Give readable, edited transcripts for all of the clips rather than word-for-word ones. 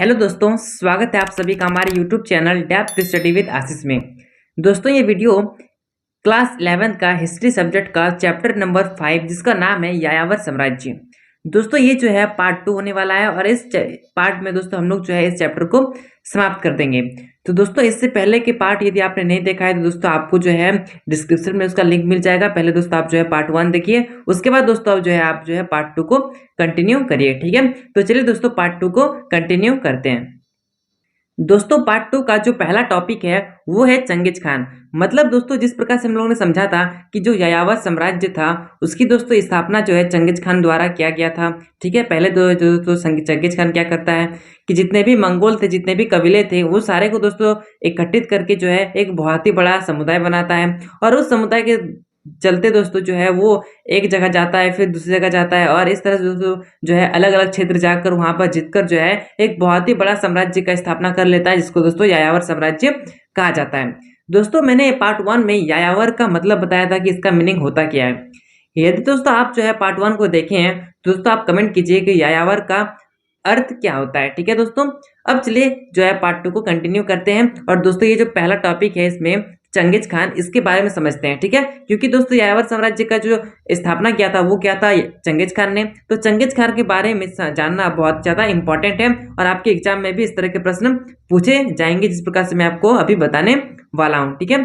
Hello दोस्तों, स्वागत है आप सभी का हमारे YouTube channel depth study with Ashish में। दोस्तों ये वीडियो क्लास 11 का हिस्ट्री सब्जेक्ट का चैप्टर नंबर 5 जिसका नाम है यायावर साम्राज्य। दोस्तों ये जो है पार्ट 2 होने वाला है और इस पार्ट में दोस्तों हम लोग जो है इस चैप्टर को समाप्त कर देंगे। तो दोस्तों इससे पहले के पार्ट यदि आपने नहीं देखा है तो दोस्तों आपको जो है डिस्क्रिप्शन में उसका लिंक मिल जाएगा। पहले दोस्तों आप जो है पार्ट 1 देखिए, उसके बाद दोस्तों आप जो है पार्ट 2 को कंटिन्यू करिए। ठीक है, तो चलिए दोस्तों पार्ट 2 को कंटिन्यू करते हैं। दोस्तों पार्ट 2 का जो पहला टॉपिक है वो है चंगेज खान। मतलब दोस्तों जिस प्रकार से हम लोगों ने समझा था कि जो यायावर साम्राज्य था उसकी दोस्तों स्थापना जो है चंगेज खान द्वारा किया गया था। ठीक है, पहले दोस्तों चंगेज खान क्या करता है कि जितने भी मंगोल थे, जितने भी कबीले थे, वो सारे को दोस्तों एकत्रित करके जो है एक बहुत ही बड़ा समुदाय बनाता है और उस समुदाय के चलते दोस्तों जो है वो एक जगह जाता है, फिर दूसरी जगह जाता है और इस तरह से दोस्तों जो है अलग अलग क्षेत्र जाकर वहां पर जीतकर जो है एक बहुत ही बड़ा साम्राज्य का स्थापना कर लेता है, जिसको दोस्तों यायावर साम्राज्य कहा जाता है। दोस्तों मैंने पार्ट 1 में यायावर का मतलब बताया था कि इसका मीनिंग होता क्या है। यदि दोस्तों आप जो है पार्ट 1 को देखे हैं तो दोस्तों आप कमेंट कीजिए कि यायावर का अर्थ क्या होता है। ठीक है दोस्तों, अब चलिए जो है पार्ट 2 को कंटिन्यू करते हैं और दोस्तों ये जो पहला टॉपिक है इसमें चंगेज खान, इसके बारे में समझते हैं। ठीक है, क्योंकि दोस्तों यायावर साम्राज्य का जो स्थापना किया था वो क्या था, चंगेज खान ने। तो चंगेज खान के बारे में जानना बहुत ज्यादा इंपॉर्टेंट है और आपके एग्जाम में भी इस तरह के प्रश्न पूछे जाएंगे जिस प्रकार से मैं आपको अभी बताने वाला हूँ। ठीक है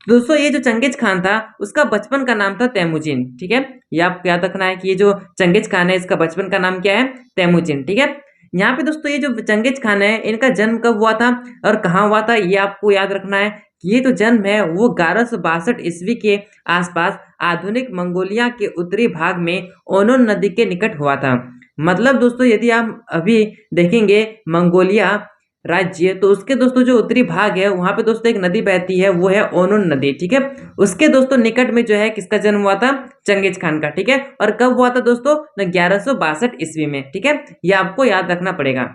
दोस्तों, ये जो चंगेज खान था उसका बचपन का नाम था तैमुजिन। ठीक है, ये आपको याद रखना है कि ये जो चंगेज खान है इसका बचपन का नाम क्या है, तैमुजिन। ठीक है, यहाँ पे दोस्तों ये जो चंगेज खान है इनका जन्म कब हुआ था और कहाँ हुआ था ये आपको याद रखना है। ये जो जन्म है वो 1162 ईस्वी के आसपास आधुनिक मंगोलिया के उत्तरी भाग में ओनोन नदी के निकट हुआ था। मतलब दोस्तों यदि आप अभी देखेंगे मंगोलिया राज्य तो उसके दोस्तों जो उत्तरी भाग है वहां पे दोस्तों एक नदी बहती है, वो है ओनोन नदी। ठीक है, उसके दोस्तों निकट में जो है किसका जन्म हुआ था, चंगेज खान का। ठीक है, और कब हुआ था दोस्तों, 1162 ईस्वी में। ठीक है, ये आपको याद रखना पड़ेगा।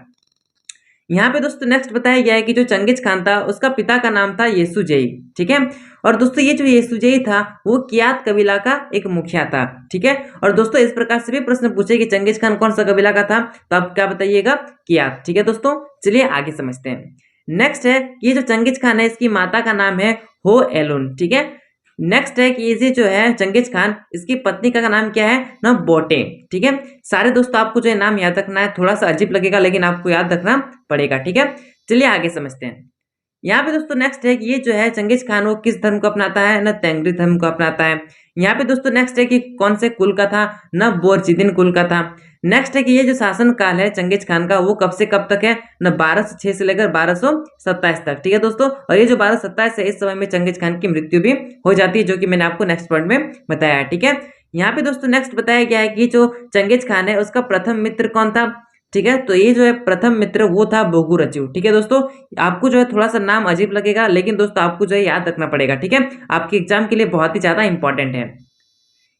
यहाँ पे दोस्तों नेक्स्ट बताया गया है कि जो चंगेज खान था उसका पिता का नाम था येसुजेई। ठीक है, और दोस्तों ये जो येसुजेई था वो कियात कबीला का एक मुखिया था। ठीक है, और दोस्तों इस प्रकार से भी प्रश्न पूछे कि चंगेज खान कौन सा कबीला का था, तो आप क्या बताइएगा, कियात। ठीक है दोस्तों, चलिए आगे समझते हैं। नेक्स्ट है ये जो चंगेज खान है इसकी माता का नाम है हो एलुन। ठीक है, नेक्स्ट है कि ये जो है चंगेज खान इसकी पत्नी का नाम क्या है ना, बोटे। ठीक है, सारे दोस्तों आपको जो है नाम याद रखना है, थोड़ा सा अजीब लगेगा लेकिन आपको याद रखना पड़ेगा। ठीक है, चलिए आगे समझते हैं। यहाँ पे दोस्तों नेक्स्ट है कि ये जो है चंगेज खान वो किस धर्म को अपनाता है ना, तेंगरी धर्म को अपनाता है। यहाँ पे दोस्तों नेक्स्ट है कि कौन से कुल का था ना, बोरचिदिन कुल का था। नेक्स्ट है कि ये जो शासन काल है चंगेज खान का वो कब से कब तक है ना, 1206 से लेकर 1227 तक। ठीक है दोस्तों, और ये जो 1227 है इस समय में चंगेज खान की मृत्यु भी हो जाती है, जो कि मैंने आपको नेक्स्ट पॉइंट में बताया है। ठीक है, यहाँ पे दोस्तों नेक्स्ट बताया गया है कि जो चंगेज खान है उसका प्रथम मित्र कौन था। ठीक है, तो ये जो है प्रथम मित्र वो था बोगुरचू। ठीक है दोस्तों, आपको जो है थोड़ा सा नाम अजीब लगेगा लेकिन दोस्तों आपको जो है याद रखना पड़ेगा। ठीक है, आपके एग्जाम के लिए बहुत ही ज्यादा इंपॉर्टेंट है।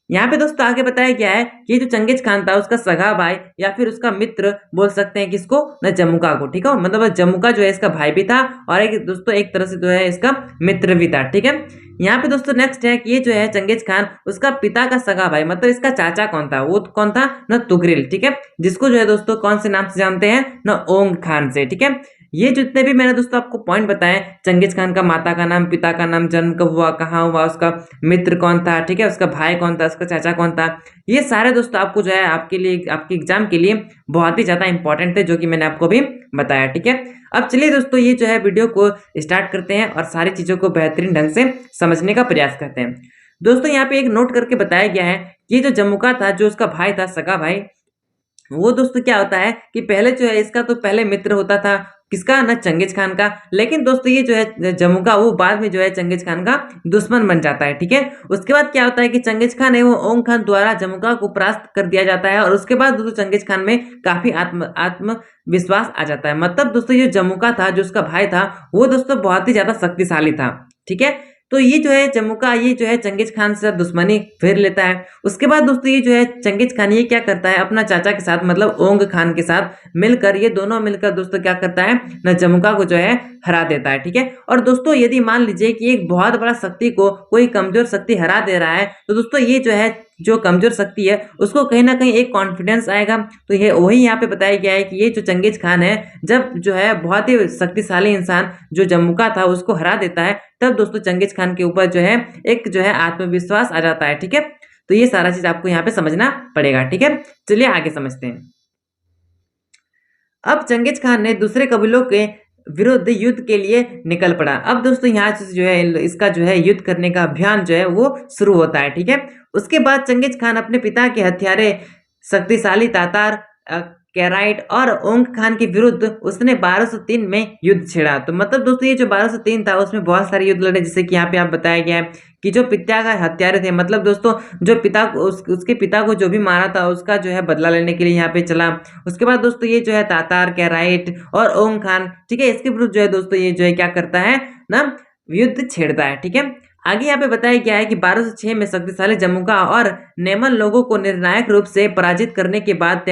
यहाँ पे दोस्तों आगे बताया गया है कि जो चंगेज खान था उसका सगा भाई या फिर उसका मित्र बोल सकते हैं किसको न, जमुका को। ठीक है, मतलब जमुका जो है इसका भाई भी था और एक दोस्तों एक तरह से जो है इसका मित्र भी था। ठीक है, यहाँ पे दोस्तों नेक्स्ट है कि ये जो है चंगेज खान उसका पिता का सगा भाई मतलब इसका चाचा कौन था, वो कौन था न, तुगरिल। ठीक है, जिसको जो है दोस्तों कौन से नाम से जानते हैं न, ओंग खान से। ठीक है, ये जितने भी मैंने दोस्तों आपको पॉइंट बताए, चंगेज खान का माता का नाम, पिता का नाम, जन्म कब हुआ, कहाँ हुआ, उसका मित्र कौन था, ठीक है, उसका भाई कौन था, उसका चाचा कौन था, ये सारे दोस्तों आपको जो है आपके लिए आपके एग्जाम के लिए बहुत ही ज्यादा इंपॉर्टेंट थे, जो कि मैंने आपको भी बताया। ठीक है, अब चलिए दोस्तों ये जो है वीडियो को स्टार्ट करते हैं और सारी चीजों को बेहतरीन ढंग से समझने का प्रयास करते हैं। दोस्तों यहाँ पे एक नोट करके बताया गया है कि जो जमुका था, जो उसका भाई था, सगा भाई, वो दोस्तों क्या होता है कि पहले जो है इसका तो पहले मित्र होता था किसका ना, चंगेज खान का। लेकिन दोस्तों ये जो है जमुका वो बाद में जो है चंगेज खान का दुश्मन बन जाता है। ठीक है, उसके बाद क्या होता है कि चंगेज खान है वो ओंग खान द्वारा जमुका को परास्त कर दिया जाता है और उसके बाद दोस्तों चंगेज खान में काफी आत्म विश्वास आ जाता है। मतलब दोस्तों ये जमुका था जो उसका भाई था वो दोस्तों बहुत ही ज्यादा शक्तिशाली था। ठीक है, तो ये जो है जमुका ये जो है चंगेज खान से दुश्मनी फेर लेता है। उसके बाद दोस्तों ये जो है चंगेज खान ये क्या करता है, अपना चाचा के साथ मतलब ओंग खान के साथ मिलकर, ये दोनों मिलकर दोस्तों क्या करता है ना, जमुका को जो है हरा देता है। ठीक है, और दोस्तों यदि मान लीजिए कि एक बहुत बड़ा शक्ति को कोई कमजोर शक्ति हरा दे रहा है तो दोस्तों ये जो है जो कमजोर शक्ति है उसको कहीं ना कहीं एक कॉन्फिडेंस आएगा। तो ये वही यहाँ पे बताया गया है कि ये जो चंगेज खान है, जब जो है बहुत ही शक्तिशाली इंसान जो जम्मू का था उसको हरा देता है, तब दोस्तों चंगेज खान के ऊपर जो है एक जो है आत्मविश्वास आ जाता है। ठीक है, तो ये सारा चीज आपको यहाँ पे समझना पड़ेगा। ठीक है, चलिए आगे समझते हैं। अब चंगेज खान ने दूसरे कबीलों के विरुद्ध युद्ध के लिए निकल पड़ा। अब दोस्तों यहाँ से जो है इसका जो है युद्ध करने का अभियान जो है वो शुरू होता है। ठीक है, उसके बाद चंगेज खान अपने पिता के हथियारे शक्तिशाली तातार, कैराइट और ओंग खान के विरुद्ध उसने 1203 में युद्ध छेड़ा। तो मतलब दोस्तों ये जो 1203 था उसमें बहुत सारे युद्ध लड़े, जैसे कि यहाँ पे आप बताया गया है कि जो पिता का हत्यारे थे, मतलब दोस्तों जो पिता को उसके पिता को जो भी मारा था उसका जो है बदला लेने के लिए यहाँ पे चला। उसके बाद दोस्तों ये जो है तातार, कैराइट और ओंग खान, ठीक है, इसके विरुद्ध जो है दोस्तों ये जो है क्या करता है ना, युद्ध छेड़ता है। ठीक है, आगे यहाँ पे बताया गया है कि 1206 में शक्तिशाली जमुका और नेमन लोगों को निर्णायक रूप से पराजित करने के बाद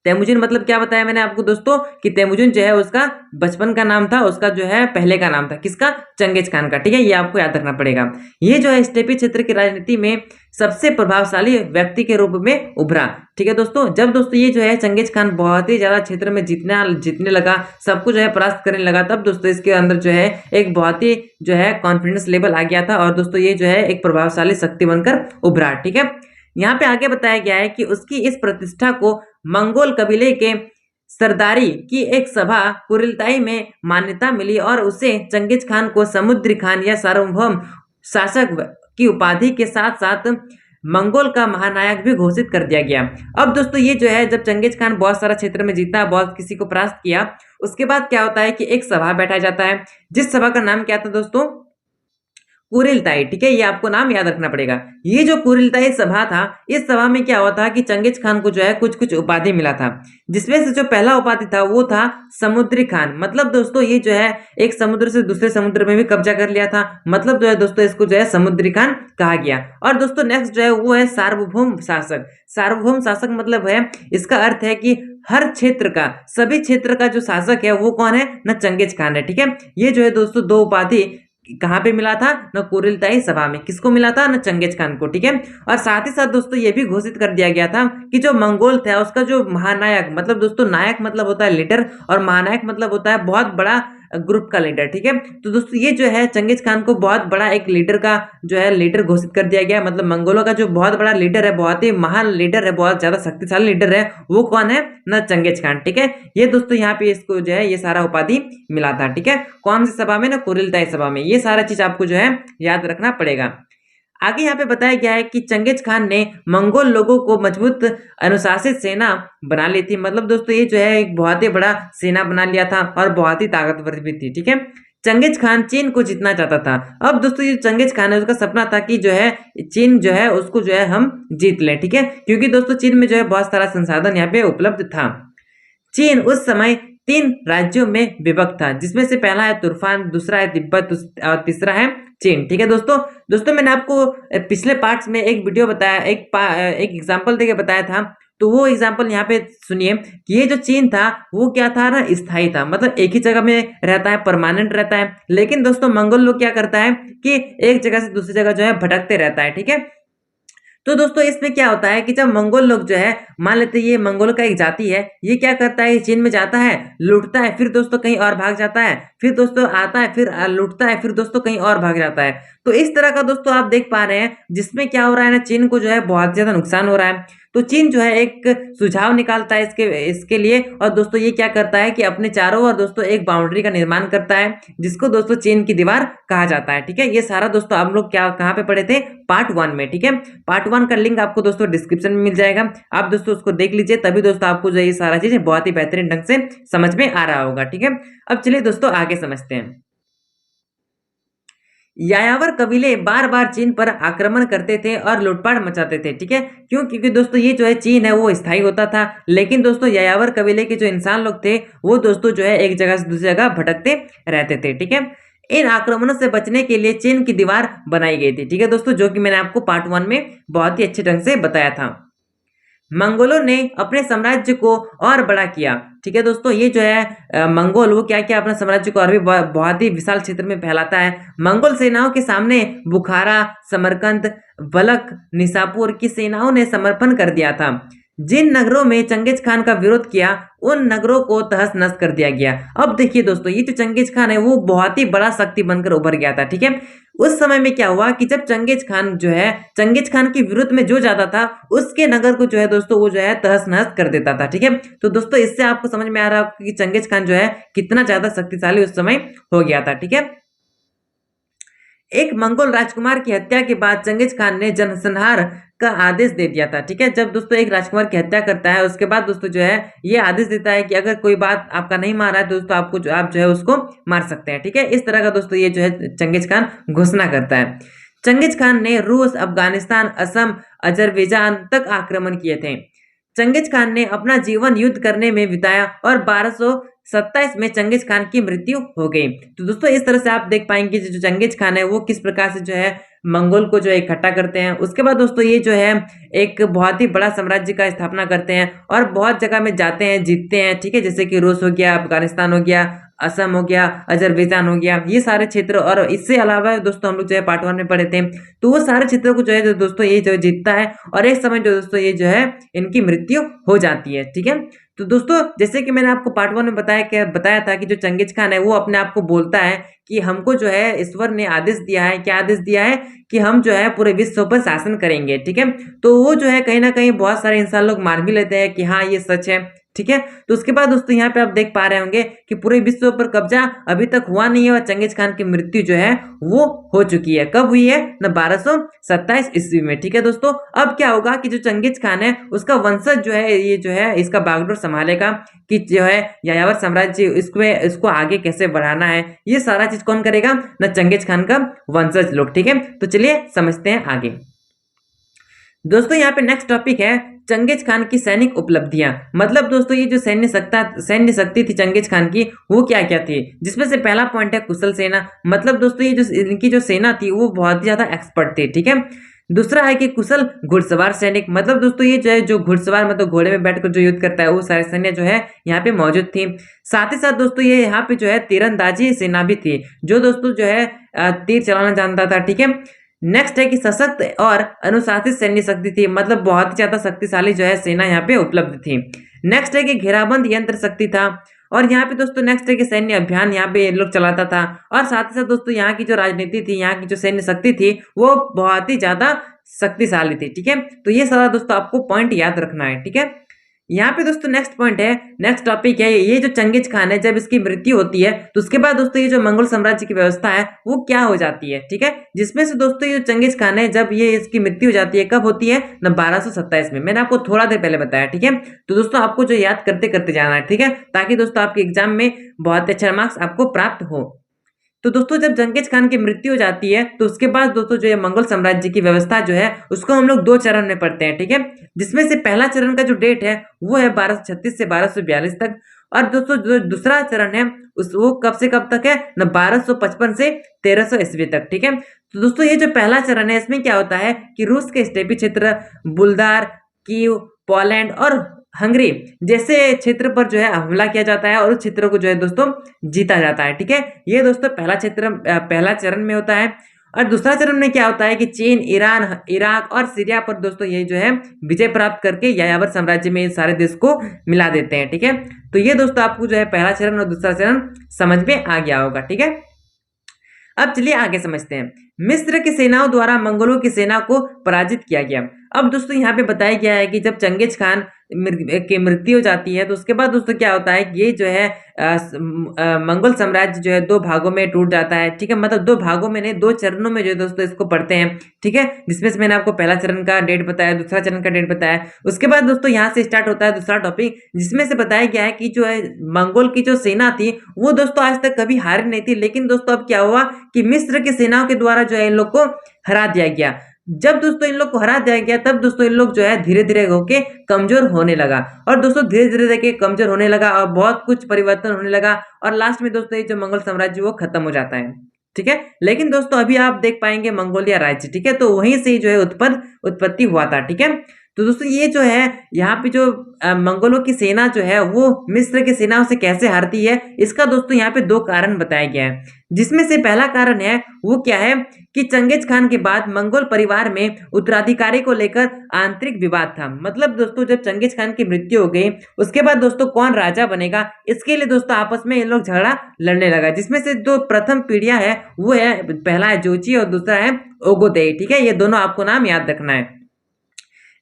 तेमुजिन मतलब क्या बताया मैंने आपको दोस्तों कि तेमुजिन जो है उसका बचपन का नाम था, उसका जो है पहले का नाम था किसका, चंगेज खान का। ठीक है, ये आपको याद रखना पड़ेगा। ये जो है स्टेपी क्षेत्र की राजनीति में सबसे प्रभावशाली व्यक्ति के रूप में उभरा। ठीक है दोस्तों, जब दोस्तों ये जो है चंगेज खान बहुत ही ज्यादा क्षेत्र में जीतने लगा, सबको जो है परास्त करने लगा, तब दोस्तों इसके अंदर जो है एक बहुत ही जो है कॉन्फिडेंस लेवल आ गया था और दोस्तों ये जो है एक प्रभावशाली शक्ति बनकर उभरा। ठीक है, यहाँ पे आगे बताया गया है कि उसकी इस प्रतिष्ठा को मंगोल कबीले के सरदारी की एक सभा कुरिलताई में मान्यता मिली और उसे चंगेज खान को समुद्री खान या सार्वभौम शासक की उपाधि के साथ साथ मंगोल का महानायक भी घोषित कर दिया गया। अब दोस्तों ये जो है जब चंगेज खान बहुत सारा क्षेत्र में जीता, बहुत किसी को परास्त किया, उसके बाद क्या होता है कि एक सभा बैठाया जाता है, जिस सभा का नाम क्या था दोस्तों, कुरिलताई। ठीक है, ये आपको नाम याद रखना पड़ेगा। ये जो कुरिलताई सभा था, इस सभा में क्या हुआ था कि चंगेज खान को जो है कुछ कुछ उपाधि मिला था, जिसमें से जो पहला उपाधि था वो था समुद्री खान। मतलब दोस्तों ये जो है एक समुद्र से दूसरे समुद्र में भी कब्जा कर लिया था, मतलब जो है दोस्तों इसको जो है समुद्री खान कहा गया। और दोस्तों नेक्स्ट जो है वो है सार्वभौम शासक। सार्वभौम शासक मतलब है, इसका अर्थ है कि हर क्षेत्र का, सभी क्षेत्र का जो शासक है वो कौन है ना, चंगेज खान है। ठीक है, ये जो है दोस्तों दो उपाधि कहाँ पे मिला था न, कुरिलताई सभा में। किसको मिला था न, चंगेज खान को। ठीक है, और साथ ही साथ दोस्तों ये भी घोषित कर दिया गया था कि जो मंगोल था उसका जो महानायक, मतलब दोस्तों नायक मतलब होता है लीडर और महानायक मतलब होता है बहुत बड़ा ग्रुप का लीडर। ठीक है, तो दोस्तों ये जो है चंगेज खान को बहुत बड़ा एक लीडर का जो है लीडर घोषित कर दिया गया। मतलब मंगोलों का जो बहुत बड़ा लीडर है, बहुत ही महान लीडर है, बहुत ज्यादा शक्तिशाली लीडर है, वो कौन है न, चंगेज खान। ठीक है, ये दोस्तों यहाँ पे इसको जो है ये सारा उपाधि मिला था। ठीक है, कौन सी सभा में ना, कुरिलताई सभा में। ये सारा चीज आपको जो है याद रखना पड़ेगा। आगे यहाँ पे बताया गया है कि चंगेज खान ने मंगोल लोगों को मजबूत अनुशासित सेना बना ली थी। मतलब दोस्तों ये जो है एक बहुत ही बड़ा सेना बना लिया था और बहुत ही ताकतवर भी थी। ठीक है, चंगेज खान चीन को जीतना चाहता था। अब दोस्तों ये चंगेज खान है, उसका सपना था कि जो है चीन जो है उसको जो है हम जीत लें। ठीक है, क्योंकि दोस्तों चीन में जो है बहुत सारा संसाधन यहाँ पे उपलब्ध था। चीन उस समय 3 राज्यों में विभक्त था, जिसमें से पहला है तुर्फान, दूसरा है तिब्बत और तीसरा है चीन। ठीक है दोस्तों मैंने आपको पिछले पार्ट्स में एक वीडियो बताया, एक एग्जांपल देके बताया था, तो वो एग्जांपल यहाँ पे सुनिए कि ये जो चीन था वो क्या था ना, स्थायी था, मतलब एक ही जगह में रहता है, परमानेंट रहता है। लेकिन दोस्तों मंगोल लोग क्या करता है कि एक जगह से दूसरी जगह जो है भटकते रहता है। ठीक है, तो दोस्तों इसमें क्या होता है कि जब मंगोल लोग जो है, मान लेते हैं ये मंगोल का एक जाति है, ये क्या करता है, चीन में जाता है, लूटता है, फिर दोस्तों कहीं और भाग जाता है, फिर दोस्तों आता है, फिर लूटता है, फिर दोस्तों कहीं और भाग जाता है। तो इस तरह का दोस्तों आप देख पा रहे हैं, जिसमें क्या हो रहा है ना, चीन को जो है बहुत ज्यादा नुकसान हो रहा है। तो चीन जो है एक सुझाव निकालता है इसके लिए, और दोस्तों ये क्या करता है कि अपने चारों ओर दोस्तों एक बाउंड्री का निर्माण करता है, जिसको दोस्तों चीन की दीवार कहा जाता है। ठीक है, ये सारा दोस्तों हम लोग क्या कहाँ पे पढ़े थे, पार्ट 1 में। ठीक है, पार्ट 1 का लिंक आपको दोस्तों डिस्क्रिप्शन में मिल जाएगा, आप दोस्तों उसको देख लीजिए, तभी दोस्तों आपको जो ये सारा चीज बहुत ही बेहतरीन ढंग से समझ में आ रहा होगा। ठीक है, अब चलिए दोस्तों आगे समझते हैं। यायावर कबीले बार बार चीन पर आक्रमण करते थे और लूटपाट मचाते थे। ठीक है, क्यों, क्योंकि दोस्तों ये जो है चीन है वो स्थायी होता था, लेकिन दोस्तों यायावर कबीले के जो इंसान लोग थे वो दोस्तों जो है एक जगह से दूसरी जगह भटकते रहते थे। ठीक है, इन आक्रमणों से बचने के लिए चीन की दीवार बनाई गई थी। ठीक है दोस्तों, जो कि मैंने आपको पार्ट 1 में बहुत ही अच्छे ढंग से बताया था। मंगोलों ने अपने साम्राज्य को और बड़ा किया। ठीक है दोस्तों, ये जो है मंगोल वो क्या क्या अपने साम्राज्य को और भी बहुत ही विशाल क्षेत्र में फैलाता है। मंगोल सेनाओं के सामने बुखारा, समरकंद, बलख, निशापुर की सेनाओं ने समर्पण कर दिया था। जिन नगरों में चंगेज खान का विरोध किया उन नगरों को तहस नहस कर दिया गया। अब देखिए दोस्तों, ये जो चंगेज खान है वो बहुत ही बड़ा शक्ति बनकर उभर गया था। ठीक है, उस समय में क्या हुआ कि जब चंगेज खान जो है चंगेज खान के विरुद्ध में जो जाता था उसके नगर को जो है दोस्तों वो जो है तहस नहस कर देता था। ठीक है, तो दोस्तों इससे आपको समझ में आ रहा है कि चंगेज खान जो है कितना ज्यादा शक्तिशाली उस समय हो गया था। ठीक है, एक मंगोल राजकुमार की हत्या के बाद चंगेज खान ने जनसंहार का आदेश दे दिया था। ठीक है, जब दोस्तों एक राजकुमार की हत्या करता है उसके बाद दोस्तों जो है ये आदेश देता है कि अगर कोई बात आपका नहीं मारा है तो दोस्तों आप जो है उसको मार सकते हैं। ठीक है, इस तरह का दोस्तों ये जो है चंगेज खान घोषणा करता है। चंगेज खान ने रूस, अफगानिस्तान, असम, अजरबैजान तक आक्रमण किए थे। चंगेज खान ने अपना जीवन युद्ध करने में बिताया और 1227 में चंगेज खान की मृत्यु हो गई। तो दोस्तों इस तरह से आप देख पाएंगे जो चंगेज खान है वो किस प्रकार से जो है मंगोल को जो है इकट्ठा करते हैं। उसके बाद दोस्तों ये जो है एक बहुत ही बड़ा साम्राज्य का स्थापना करते हैं और बहुत जगह में जाते हैं, जीतते हैं। ठीक है, जैसे कि रूस हो गया, अफगानिस्तान हो गया, असम हो गया, अजरबैजान हो गया, ये सारे क्षेत्र। और इससे अलावा दोस्तों हम लोग जो है पार्ट 1 में पढ़े थे, तो वो सारे क्षेत्रों को जो है दोस्तों ये जो जीतता है और एक समय जो दोस्तों ये जो है इनकी मृत्यु हो जाती है। ठीक है, तो दोस्तों जैसे कि मैंने आपको पार्ट 1 में बताया था कि जो चंगेज खान है वो अपने आप को बोलता है कि हमको जो है ईश्वर ने आदेश दिया है, क्या आदेश दिया है कि हम जो है पूरे विश्व पर शासन करेंगे। ठीक है, तो वो जो है कहीं ना कहीं बहुत सारे इंसान लोग मान भी लेते हैं कि हाँ ये सच है। ठीक है, तो उसके बाद दोस्तों यहाँ पे आप देख पा रहे होंगे कि पूरे विश्व पर कब्जा अभी तक हुआ नहीं है और चंगेज खान की मृत्यु जो है वो हो चुकी है। कब हुई है ना, 1227 ईस्वी में। ठीक है दोस्तों, अब क्या होगा कि जो चंगेज खान है उसका वंशज जो है ये जो है इसका बागडोर संभालेगा कि जो है यायावर साम्राज्य इसको आगे कैसे बढ़ाना है, ये सारा चीज कौन करेगा ना, चंगेज खान का वंशज लोग। ठीक है, तो चलिए समझते हैं आगे। दोस्तों यहाँ पे नेक्स्ट टॉपिक है चंगेज खान की सैनिक उपलब्धियां। मतलब दोस्तों ये जो सैन्य शक्ति थी चंगेज खान की वो क्या क्या थी, जिसमें से पहला पॉइंट है कुशल सेना। मतलब दोस्तों ये जो इनकी जो सेना थी वो बहुत ही ज्यादा एक्सपर्ट थी। ठीक है, दूसरा है कि कुशल घुड़सवार सैनिक। मतलब दोस्तों ये जो है जो घुड़सवार मतलब घोड़े में बैठकर जो युद्ध करता है वो सारे सैन्य जो है यहाँ पे मौजूद थी। साथ ही साथ दोस्तों ये यहाँ पे जो है तीरंदाजी सेना भी थी, जो दोस्तों जो है तीर चलाना जानता था। ठीक है, नेक्स्ट है कि सशक्त और अनुशासित सैन्य शक्ति थी। मतलब बहुत ही ज्यादा शक्तिशाली जो है सेना यहाँ पे उपलब्ध थी। नेक्स्ट है कि घेराबंद यंत्र शक्ति था। और यहाँ पे दोस्तों नेक्स्ट है कि सैन्य अभियान यहाँ पे लोग चलाता था। और साथ ही साथ दोस्तों यहाँ की जो राजनीति थी, यहाँ की जो सैन्य शक्ति थी वो बहुत ही ज्यादा शक्तिशाली थी। ठीक है, तो ये सारा दोस्तों आपको पॉइंट याद रखना है। ठीक है, यहाँ पे दोस्तों नेक्स्ट पॉइंट है, नेक्स्ट टॉपिक है ये जो चंगेज खान है जब इसकी मृत्यु होती है तो उसके बाद दोस्तों ये जो मंगोल साम्राज्य की व्यवस्था है वो क्या हो जाती है। ठीक है, जिसमें से दोस्तों ये जो चंगेज खान है जब ये इसकी मृत्यु हो जाती है कब होती है ना, 1227 में। मैंने आपको थोड़ा देर पहले बताया। ठीक है, तो दोस्तों आपको जो याद करते करते जाना है। ठीक है, ताकि दोस्तों आपके एग्जाम में बहुत अच्छा मार्क्स आपको प्राप्त हो। तो दोस्तों जब चंगेज खान की मृत्यु हो जाती है तो उसके बाद दोस्तों जो है मंगोल साम्राज्य की व्यवस्था जो है उसको हम लोग 2 चरण में पढ़ते हैं। ठीक है, जिसमें से पहला चरण का जो डेट है वो है 1236 से 1242 तक। और दोस्तों जो दूसरा चरण है वो कब से कब तक है ना, 1255 से 1300 ईस्वी तक। ठीक है, तो दोस्तों ये जो पहला चरण है इसमें क्या होता है कि रूस के स्टेपी क्षेत्र, बुल्गार, कीव, पोलैंड और हंगरी जैसे क्षेत्र पर जो है हमला किया जाता है और उस क्षेत्र को जो है दोस्तों जीता जाता है। ठीक है, ये दोस्तों पहला चरण में होता है। और दूसरा चरण में क्या होता है कि चीन, ईरान, इराक और सीरिया पर दोस्तों ये जो है विजय प्राप्त करके यायावर साम्राज्य में सारे देश को मिला देते हैं। ठीक है, तो ये दोस्तों आपको जो है पहला चरण और दूसरा चरण समझ में आ गया होगा। ठीक है, अब चलिए आगे समझते हैं। मिस्र की सेनाओं द्वारा मंगोलों की सेना को पराजित किया गया। अब दोस्तों यहाँ पे बताया गया है कि जब चंगेज खान की मृत्यु हो जाती है तो उसके बाद दोस्तों क्या होता है कि ये जो है मंगोल साम्राज्य जो है 2 भागों में टूट जाता है। ठीक है, मतलब 2 भागों में नहीं 2 चरणों में जो है दोस्तों इसको पढ़ते हैं। ठीक है, जिसमें से मैंने आपको पहला चरण का डेट बताया, दूसरा चरण का डेट बताया। उसके बाद दोस्तों यहाँ से स्टार्ट होता है दूसरा टॉपिक, जिसमें से बताया गया है कि जो है मंगोल की जो सेना थी वो दोस्तों आज तक कभी हारी नहीं थी। लेकिन दोस्तों अब क्या हुआ कि मिस्र की सेनाओं के द्वारा जो है इन लोग को हरा दिया गया। जब दोस्तों इन लोग को हरा दिया गया तब दोस्तों इन लोग जो है धीरे धीरे होके कमजोर होने लगा। और दोस्तों धीरे धीरे देखिए कमजोर होने लगा और बहुत कुछ परिवर्तन होने लगा और लास्ट में दोस्तों ये जो मंगोल साम्राज्य वो खत्म हो जाता है। ठीक है, लेकिन दोस्तों अभी आप देख पाएंगे मंगोलिया राज्य। ठीक है, तो वहीं से जो है उत्पत्ति हुआ था। ठीक है, तो दोस्तों ये जो है यहाँ पे जो मंगोलों की सेना जो है वो मिस्र की सेनाओं से कैसे हारती है, इसका दोस्तों यहाँ पे दो कारण बताया गया है। जिसमें से पहला कारण है वो क्या है कि चंगेज खान के बाद मंगोल परिवार में उत्तराधिकारी को लेकर आंतरिक विवाद था। मतलब दोस्तों जब चंगेज खान की मृत्यु हो गई उसके बाद दोस्तों कौन राजा बनेगा, इसके लिए दोस्तों आपस में ये लोग झगड़ा लड़ने लगा। जिसमें से जो प्रथम पीढ़ियां है वो है, पहला है जोची और दूसरा है ओगोदेई। ठीक है, ये दोनों आपको नाम याद रखना है।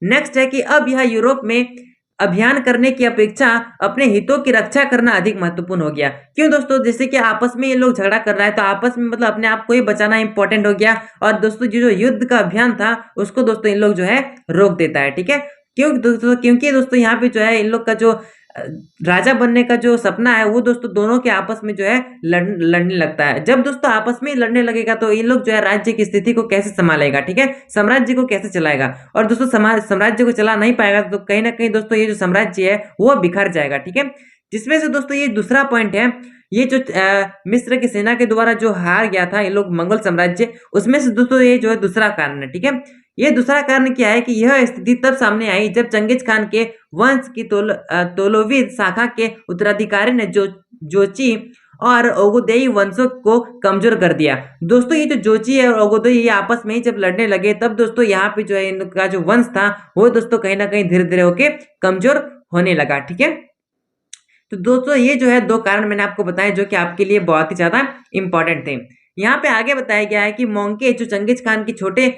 नेक्स्ट है कि अब यह यूरोप में अभियान करने की अपेक्षा अपने हितों की रक्षा करना अधिक महत्वपूर्ण हो गया। क्यों दोस्तों, जैसे कि आपस में ये लोग झगड़ा कर रहा है तो आपस में मतलब अपने आप को ही बचाना इंपॉर्टेंट हो गया। और दोस्तों जो युद्ध का अभियान था उसको दोस्तों इन लोग जो है रोक देता है। ठीक है, क्यों दोस्तों, क्योंकि दोस्तों यहाँ पे जो है इन लोग का जो राजा बनने का जो सपना है वो दोस्तों दोनों के आपस में जो है लड़ने लगता है। जब दोस्तों आपस में लड़ने लगेगा तो इन लोग जो है राज्य की स्थिति को कैसे संभालेगा, ठीक है, साम्राज्य को कैसे चलाएगा। और दोस्तों साम्राज्य को चला नहीं पाएगा तो कहीं ना कहीं दोस्तों ये जो साम्राज्य है वो बिखर जाएगा। ठीक है, जिसमें से दोस्तों ये दूसरा पॉइंट है, ये जो मिस्र की सेना के द्वारा जो हार गया था ये लोग मंगोल साम्राज्य, उसमें से दोस्तों ये जो है दूसरा कारण है। ठीक है, ये दूसरा कारण क्या है कि यह स्थिति तब सामने आई जब चंगेज खान के वंश की तोलोवी शाखा के उत्तराधिकारी ने जोची और ओगोदेई वंशों को कमजोर कर दिया। दोस्तों ये जो जोची है और ओगोदेई ये आपस में ही जब लड़ने लगे तब दोस्तों यहाँ पे जो है इनका जो वंश था वो दोस्तों कहीं ना कहीं धीरे धीरे होके कमजोर होने लगा। ठीक है, तो दोस्तों ये जो है दो कारण मैंने आपको बताए जो कि आपके लिए बहुत ही ज्यादा इंपॉर्टेंट थे। यहाँ पे आगे बताया गया है कि मोंके जो चंगेज खान के छोटे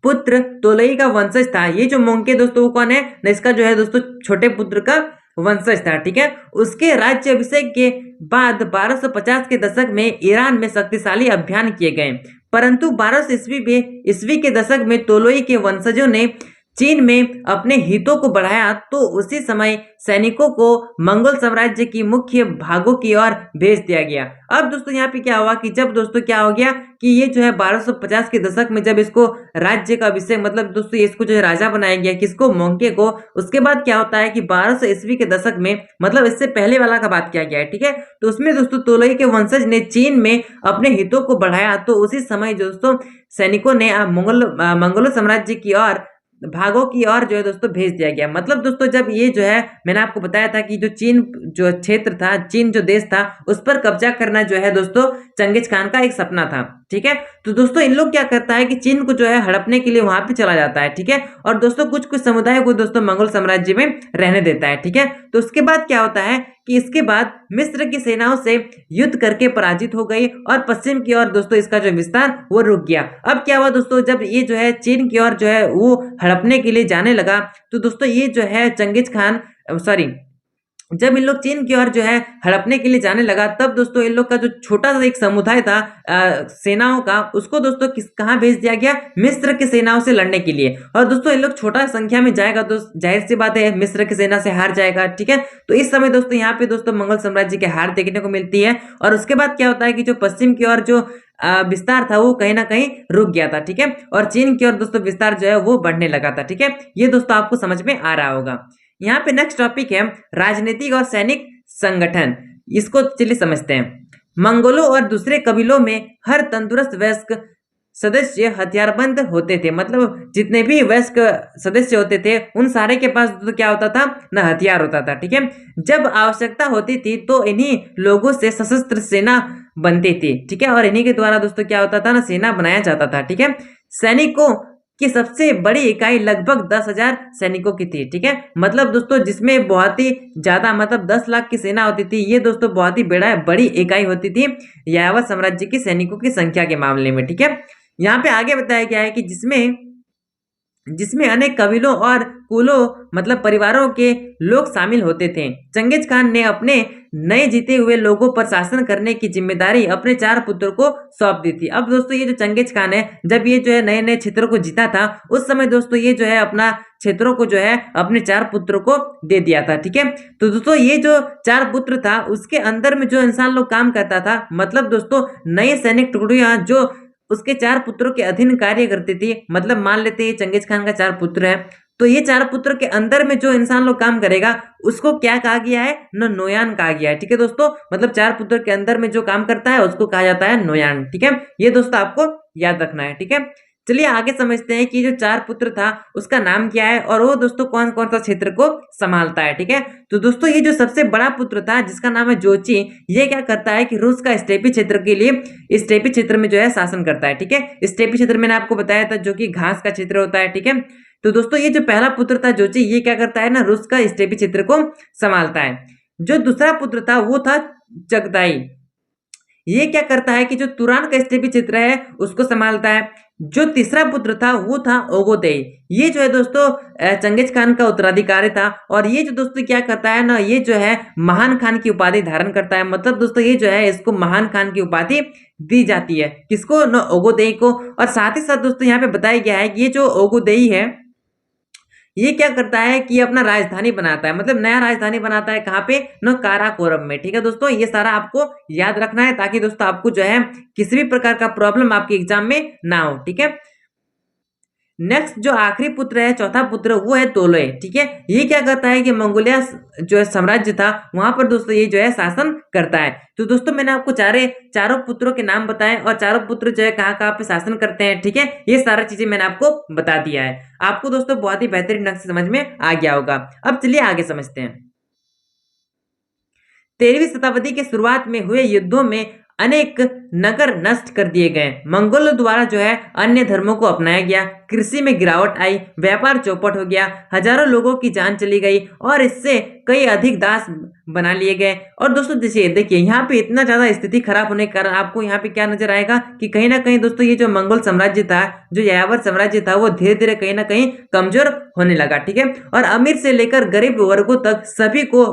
पुत्र तोलई का वंशज था। ये जो मोंके दोस्तों वो कौन है, इसका जो है दोस्तों छोटे पुत्र का वंशज था। ठीक है, उसके राज्य अभिषेक के बाद 1250 के दशक में ईरान में शक्तिशाली अभियान किए गए, परंतु 1200 ईस्वी के दशक में तोलोई के वंशजों ने चीन में अपने हितों को बढ़ाया तो उसी समय सैनिकों को मंगोल साम्राज्य की मुख्य भागों की ओर भेज दिया गया। अब दोस्तों यहाँ पे क्या हुआ कि जब दोस्तों क्या हो गया कि ये जो है 1250 के दशक में जब इसको राज्य का अभिषेक मतलब दोस्तों इसको जो है राजा बनाया गया किसको, मोंके को। उसके बाद क्या होता है कि 1200 ईस्वी के दशक में मतलब इससे पहले वाला का बात किया गया है। ठीक है, तो उसमें दोस्तों तोलोई के वंशज ने चीन में अपने हितों को बढ़ाया तो उसी समय दोस्तों सैनिकों ने मंगोल साम्राज्य की ओर भागों की ओर जो है दोस्तों भेज दिया गया। मतलब दोस्तों जब ये जो है मैंने आपको बताया था कि जो चीन जो क्षेत्र था, चीन जो देश था उस पर कब्जा करना जो है दोस्तों चंगेज खान का एक सपना था। ठीक है, तो दोस्तों इन लोग क्या करता है कि चीन को जो है हड़पने के लिए वहां पे चला जाता है। ठीक है, और दोस्तों कुछ कुछ समुदाय को दोस्तों मंगोल साम्राज्य में रहने देता है। ठीक है, तो उसके बाद क्या होता है कि इसके बाद मिस्र की सेनाओं से युद्ध करके पराजित हो गई और पश्चिम की ओर दोस्तों इसका जो विस्तार वो रुक गया। अब क्या हुआ दोस्तों, जब ये जो है चीन की ओर जो है वो हड़पने के लिए जाने लगा तो दोस्तों ये जो है चंगेज खान जब इन लोग चीन की ओर जो है हड़पने के लिए जाने लगा तब दोस्तों इन लोग का जो छोटा सा एक समुदाय था सेनाओं का उसको दोस्तों कहाँ भेज दिया गया, मिस्र की सेनाओं से लड़ने के लिए। और दोस्तों इन लोग छोटा संख्या में जाएगा तो जाहिर सी बात है मिस्र की सेना से हार जाएगा। ठीक है, तो इस समय दोस्तों यहाँ पे दोस्तों मंगोल साम्राज्य की हार देखने को मिलती है। और उसके बाद क्या होता है कि जो पश्चिम की ओर जो विस्तार था वो कहीं ना कहीं रुक गया था। ठीक है, और चीन की ओर दोस्तों विस्तार जो है वो बढ़ने लगा था। ठीक है, ये दोस्तों आपको समझ में आ रहा होगा। यहाँ पे नेक्स्ट टॉपिक है राजनीतिक और सैनिक संगठन। इसको चलिए समझते हैं। मंगोलों और दूसरे कबीलों में हर तंदुरुस्त वयस्क सदस्य हथियारबंद होते थे। मतलब जितने भी वयस्क सदस्य होते थे उन सारे के पास तो क्या होता था ना, हथियार होता था। ठीक है, जब आवश्यकता होती थी तो इन्हीं लोगों से सशस्त्र सेना बनती थी। ठीक है, और इन्हीं के द्वारा दोस्तों क्या होता था ना, सेना बनाया जाता था। ठीक है, सैनिकों की सबसे बड़ी इकाई लगभग 10,000 सैनिकों की थी। ठीक है, मतलब दोस्तों जिसमें बहुत ही ज्यादा मतलब 10 लाख की सेना होती थी। ये दोस्तों बहुत ही बड़ी इकाई होती थी यायावर साम्राज्य की सैनिकों की संख्या के मामले में। ठीक है, यहाँ पे आगे बताया गया है कि जिसमें अनेक कबीलों और कुलों मतलब परिवारों के लोग शामिल होते थे। चंगेज खान ने अपने नए जीते हुए लोगों पर शासन करने की जिम्मेदारी अपने 4 पुत्रों को सौंप दी थी। अब दोस्तों ये जो चंगेज खान है जब ये जो है नए नए क्षेत्रों को जीता था उस समय दोस्तों ये जो है अपना क्षेत्रों को जो है अपने 4 पुत्रों को दे दिया था। ठीक है, तो दोस्तों ये जो 4 पुत्र था उसके अंदर में जो इंसान लोग काम करता था मतलब दोस्तों नए सैनिक टुकड़ियां जो उसके 4 पुत्रों के अधीन कार्य करती थी। मतलब मान लेते हैं चंगेज खान का 4 पुत्र है तो ये 4 पुत्र के अंदर में जो इंसान लोग काम करेगा उसको क्या कहा गया है ना, नोयान कहा गया है। ठीक है दोस्तों, मतलब 4 पुत्र के अंदर में जो काम करता है उसको कहा जाता है नोयान। ठीक है, ये दोस्तों आपको याद रखना है। ठीक है, चलिए आगे समझते हैं कि जो चार पुत्र था उसका नाम क्या है और वो दोस्तों कौन कौन सा क्षेत्र को संभालता है। ठीक है, तो दोस्तों ये जो सबसे बड़ा पुत्र था जिसका नाम है जोची, ये क्या करता है कि रूस का स्टेपी क्षेत्र के लिए स्टेपी क्षेत्र में जो है शासन करता है। ठीक है, स्टेपी क्षेत्र मैंने आपको बताया था जो कि घास का क्षेत्र होता है। ठीक है, तो दोस्तों ये जो पहला पुत्र था जोची, ये क्या करता है ना, रूस का स्टेपी क्षेत्र को संभालता है। जो दूसरा पुत्र था वो था चगताई, ये क्या करता है कि जो तुरान का स्टेपी क्षेत्र है उसको संभालता है। जो तीसरा पुत्र था वो था ओगोतेई, ये जो है दोस्तों चंगेज खान का उत्तराधिकारी था और ये जो दोस्तों क्या करता है ना, ये जो है महान खान की उपाधि धारण करता है। मतलब दोस्तों ये जो है इसको महान खान की उपाधि दी जाती है, किसको न, ओगोदेई को। और साथ ही साथ दोस्तों यहाँ पे बताया गया है कि ये जो ओगोदेई है ये क्या करता है कि अपना राजधानी बनाता है, मतलब नया राजधानी बनाता है कहाँ पे न, काराकोरम में। ठीक है दोस्तों, ये सारा आपको याद रखना है ताकि दोस्तों आपको जो है किसी भी प्रकार का प्रॉब्लम आपके एग्जाम में ना हो। ठीक है, नेक्स्ट जो आखिरी पुत्र है, चौथा पुत्र, वो है तोलोय। ठीक है, ये क्या करता है कि मंगोलिया जो है साम्राज्य था वहां पर दोस्तों ये जो है शासन करता है। तो दोस्तों मैंने आपको चारों पुत्रों के नाम बताए और चारों पुत्र जो है कहाँ कहाँ पे शासन करते हैं। ठीक है, ये सारा चीजें मैंने आपको बता दिया है। आपको दोस्तों बहुत ही बेहतरीन ढंग से समझ में आ गया होगा। अब चलिए आगे समझते हैं। 13वीं शताब्दी के शुरुआत में हुए युद्धों में अनेक नगर नष्ट कर दिए गए। मंगोलों द्वारा जो है अन्य धर्मों को अपनाया गया, कृषि में गिरावट आई, व्यापार चौपट हो गया, हजारों लोगों की जान चली गई और इससे कई अधिक दास बना लिए गए। और दोस्तों देखिए यहाँ पे इतना ज्यादा स्थिति खराब होने के कारण आपको यहाँ पे क्या नजर आएगा कि कहीं ना कहीं दोस्तों ये जो मंगोल साम्राज्य था, जो यायावर साम्राज्य था, वो धीरे धीरे कहीं ना कहीं कमजोर होने लगा। ठीक है, और अमीर से लेकर गरीब वर्गों तक सभी को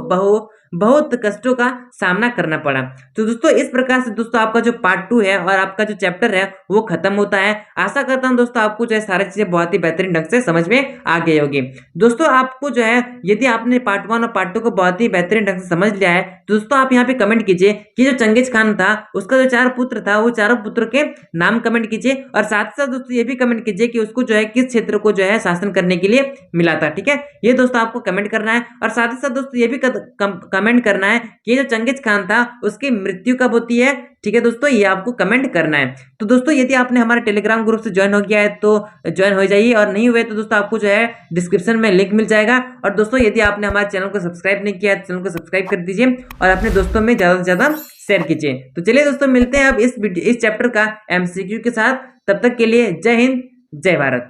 बहुत कष्टों का सामना करना पड़ा। तो दोस्तों इस प्रकार से दोस्तों आपका जो पार्ट 2 है और आपका जो चैप्टर है वो खत्म होता है। आशा करता हूं दोस्तों आपको जो है सारी चीजें बहुत ही बेहतरीन ढंग से समझ में आ गई होगी। दोस्तों आपको जो है यदि आपने पार्ट 1 और पार्ट 2 को बहुत ही बेहतरीन ढंग से समझ लिया है तो दोस्तों आप यहाँ पे कमेंट कीजिए कि जो चंगेज खान था उसका जो 4 पुत्र था वो चारों पुत्र के नाम कमेंट कीजिए और साथ ही साथ दोस्तों ये भी कमेंट कीजिए कि उसको जो है किस क्षेत्र को जो है शासन करने के लिए मिला था। ठीक है, ये दोस्तों आपको कमेंट करना है और साथ ही साथ दोस्तों ये भी कमेंट करना है कि जो चंगेज खान था उसकी मृत्यु कब होती है। ठीक है दोस्तों, ये आपको कमेंट करना है। तो दोस्तों यदि आपने हमारे टेलीग्राम ग्रुप से ज्वाइन हो गया है तो ज्वाइन हो जाइए और नहीं हुए तो दोस्तों आपको जो है डिस्क्रिप्शन में लिंक मिल जाएगा। और दोस्तों यदि आपने हमारे चैनल को सब्सक्राइब नहीं किया है तो चैनल को सब्सक्राइब कर दीजिए और अपने दोस्तों में ज्यादा से ज्यादा शेयर कीजिए। तो चलिए दोस्तों मिलते हैं अब इस चैप्टर का MCQ के साथ। तब तक के लिए जय हिंद, जय भारत।